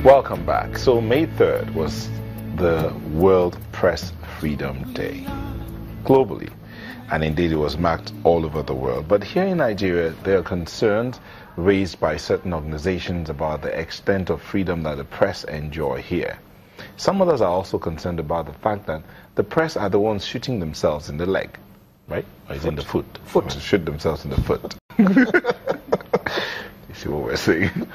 Welcome back. So May 3rd was the World Press Freedom Day globally, and indeed it was marked all over the world. But here in Nigeria, there are concerns raised by certain organizations about the extent of freedom that the press enjoy here. Some others are also concerned about the fact that the press are the ones shooting themselves in the leg, right? Or is in the foot. Foot. Shoot themselves in the foot. You see what we're saying?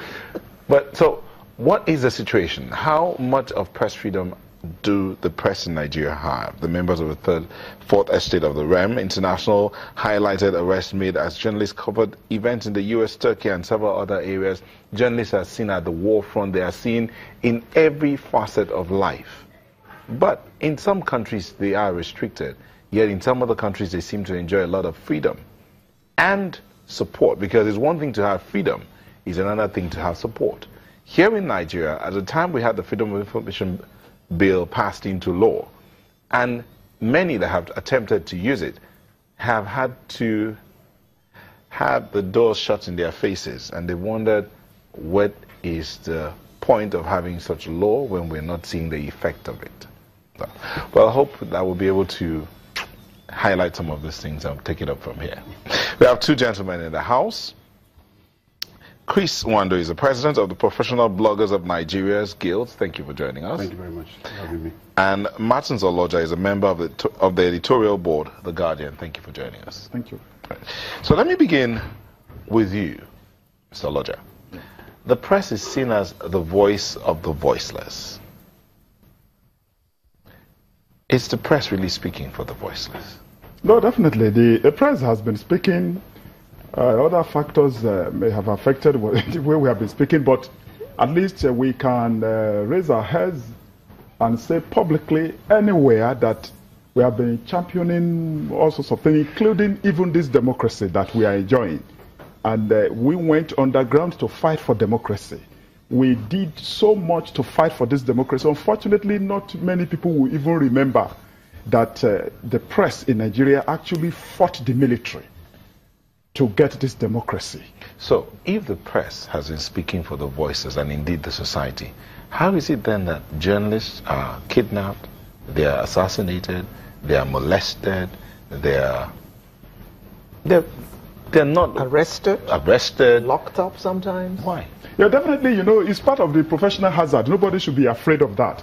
But so, what is the situation? How much of press freedom do the press in Nigeria have? The members of the Fourth Estate of the REM International highlighted arrests made as journalists covered events in the US, Turkey, and several other areas. Journalists are seen at the war front. They are seen in every facet of life. But in some countries, they are restricted. Yet in some other countries, they seem to enjoy a lot of freedom and support. Because it's one thing to have freedom, it's another thing to have support. Here in Nigeria, at the time we had the Freedom of Information Bill passed into law, and many that have attempted to use it have had to have the doors shut in their faces, and they wondered what is the point of having such a law when we're not seeing the effect of it. So, well, I hope that we'll be able to highlight some of these things and take it up from here. We have two gentlemen in the house. Chris Nwando is the president of the Professional Bloggers of Nigeria's Guild. Thank you for joining us. Thank you very much for having me. And Martin Zoloja is a member of the editorial board, The Guardian. Thank you for joining us. Thank you. So let me begin with you, Mr. Zoloja. The press is seen as the voice of the voiceless. Is the press really speaking for the voiceless? No, definitely. The press has been speaking. Other factors may have affected the way we have been speaking, but at least we can raise our heads and say publicly anywhere that we have been championing all sorts of things, including even this democracy that we are enjoying. And we went underground to fight for democracy. We did so much to fight for this democracy. Unfortunately, not many people will even remember that the press in Nigeria actually fought the military to get this democracy. So, if the press has been speaking for the voices and indeed the society, how is it then that journalists are kidnapped, they are assassinated, they are molested, they're not arrested, locked up sometimes? Why? Yeah, definitely, it's part of the professional hazard. Nobody should be afraid of that.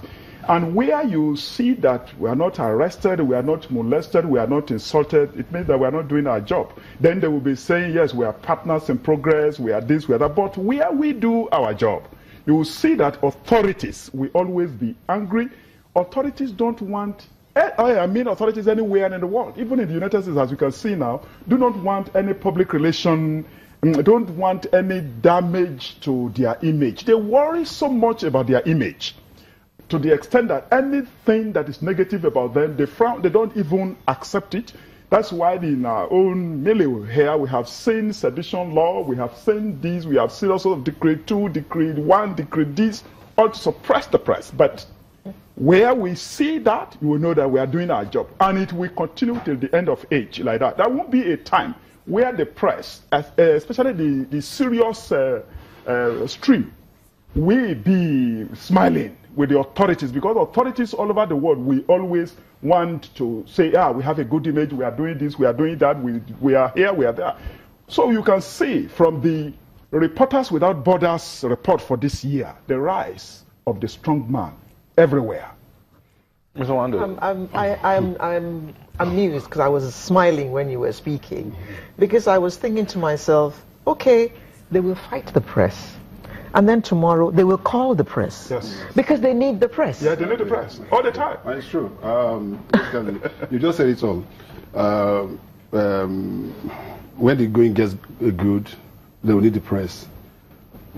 And where you see that we are not arrested, we are not molested, we are not insulted, it means that we are not doing our job. Then they will be saying, yes, we are partners in progress, we are this, we are that. But where we do our job, you will see that authorities will always be angry. Authorities don't want, authorities anywhere in the world, even in the United States, as you can see now, do not want any public relation, don't want any damage to their image. They worry so much about their image, to the extent that anything that is negative about them, they frown, they don't even accept it. That's why in our own milieu here, we have seen sedition law, we have seen this, we have seen also Decree 2, Decree 1, Decree this, all to suppress the press. But where we see that, you will know that we are doing our job. And it will continue till the end of age like that. There won't be a time where the press, especially the serious stream, will be smiling with the authorities, because authorities all over the world, we always want to say, we have a good image, we are doing this, we are doing that, we are here, we are there. So you can see from the Reporters Without Borders report for this year, the rise of the strong man everywhere. Mr. Nwando. I'm amused because I was smiling when you were speaking, because I was thinking to myself, okay, they will fight the press. And then tomorrow, they will call the press. Yes. Because they need the press. Yeah, they need the press all the time. It's true. You just said it all. When the going gets good, they will need the press.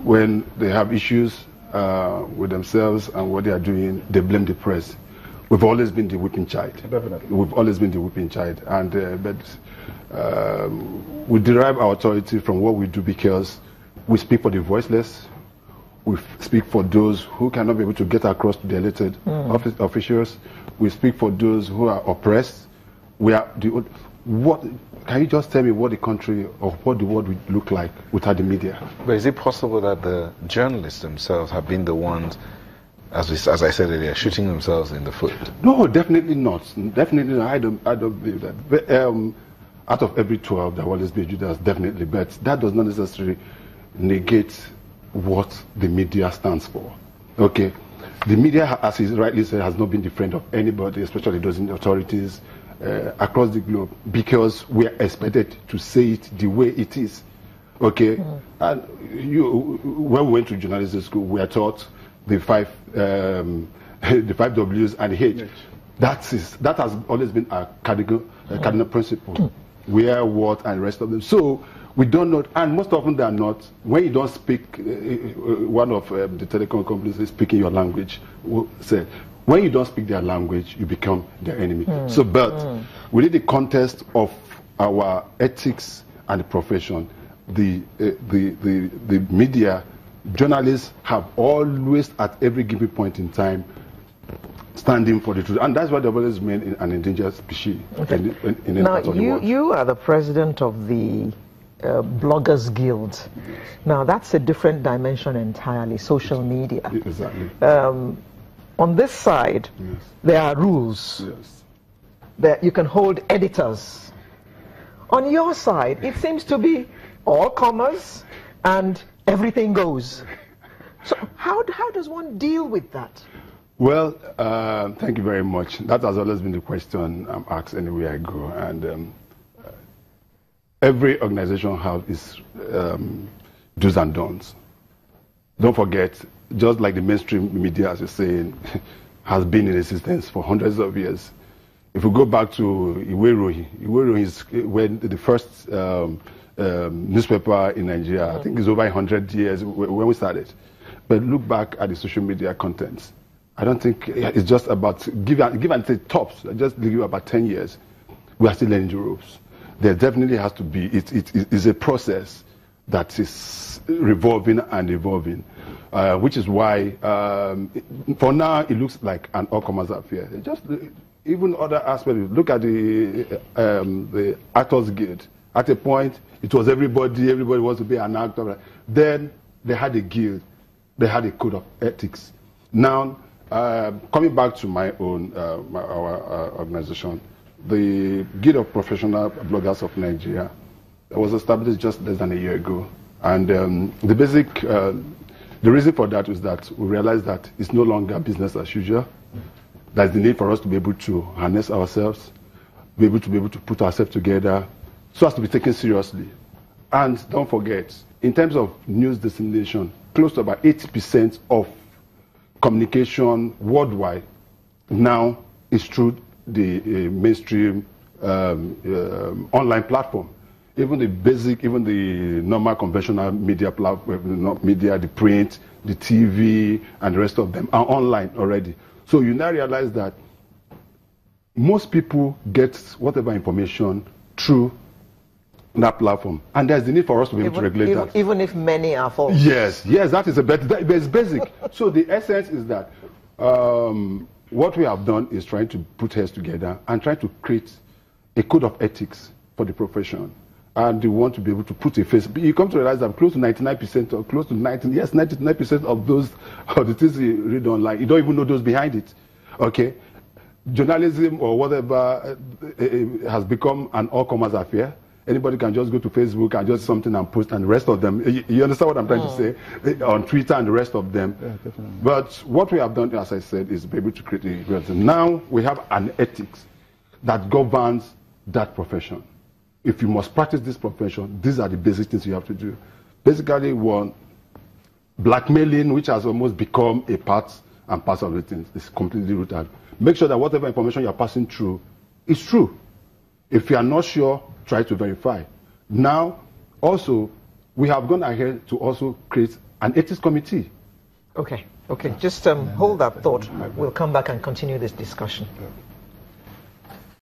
When they have issues with themselves and what they are doing, they blame the press. We've always been the whipping child. Definitely. We've always been the whipping child. And we derive our authority from what we do, because we speak for the voiceless. We speak for those who cannot be able to get across to the elected officials. We speak for those who are oppressed. We are what can you just tell me what the country or what the world would look like without the media? But is it possible that the journalists themselves have been the ones, as I said earlier, shooting themselves in the foot? No, definitely not. Definitely not. I don't believe that. But, out of every 12, there will always be a Judas, definitely. But that does not necessarily negate what the media stands for. Okay, the media, as he rightly said, has not been the friend of anybody, especially those in the authorities across the globe, because we are expected to say it the way it is. Okay, and when we went to journalism school, we are taught the five W's and the H. That has always been our cardinal principle. Where, what, and the rest of them. So we don't know, and most often than not, when you don't speak, one of the telecom companies is speaking your language. Said, when you don't speak their language, you become their enemy. So, but within the context of our ethics and the profession, the media, journalists have always, at every given point in time, standing for the truth, and that's what they've always been an endangered species. Okay. In now, part of the world. you are the president of the Bloggers Guild. Now, that's a different dimension entirely, social media. Exactly. On this side, Yes. there are rules. Yes. That you can hold editors. On your side, it seems to be all commas and everything goes. So how does one deal with that? Well, thank you very much. That has always been the question I'm asked anywhere I go. And every organization has its do's and don'ts. Don't forget, just like the mainstream media, as you're saying, has been in existence for hundreds of years. If we go back to Iwe is when the first newspaper in Nigeria, I think it's over 100 years when we started. But look back at the social media contents. I don't think it's just about, give and take tops, just give you about 10 years. We are still learning the ropes. There definitely has to be, it's a process that is revolving and evolving, which is why, for now, it looks like an all-comers affair. Just even other aspects, look at the Actors Guild. At a point, it was everybody wants to be an actor. Then they had a guild, they had a code of ethics. Now, coming back to my own, our organization, the Guild of Professional Bloggers of Nigeria was established just less than a year ago. And the reason for that is that we realized that it's no longer business as usual. There's the need for us to be able to harness ourselves, be able to put ourselves together, so as to be taken seriously. And don't forget, in terms of news dissemination, close to about 80% of communication worldwide now is through the mainstream online platform. Even the normal conventional media platform, the print, the TV, and the rest of them are online already. So you now realize that most people get whatever information through that platform, and there's the need for us to be able to regulate that. Even if many are false. Yes, that is it's basic. So the essence is that what we have done is trying to put heads together and try to create a code of ethics for the profession. And you want to be able to put a face. You come to realize that close to 99% or close to 99% of the things you read online, you don't even know those behind it. Okay? Journalism or whatever has become an all-comers affair. Anybody can just go to Facebook and just something and post, and the rest of them, you understand what I'm trying to say? On Twitter and the rest of them. Yeah, definitely. But what we have done, as I said, is be able to create a now we have an ethics that governs that profession. If you must practice this profession, these are the basic things you have to do. Basically, one, blackmailing, which has almost become a part and parcel of the things, is completely rooted out. Make sure that whatever information you are passing through is true. If you are not sure, try to verify. Now, also, we have gone ahead to also create an ethics committee. Okay. Just hold that thought. We'll come back and continue this discussion.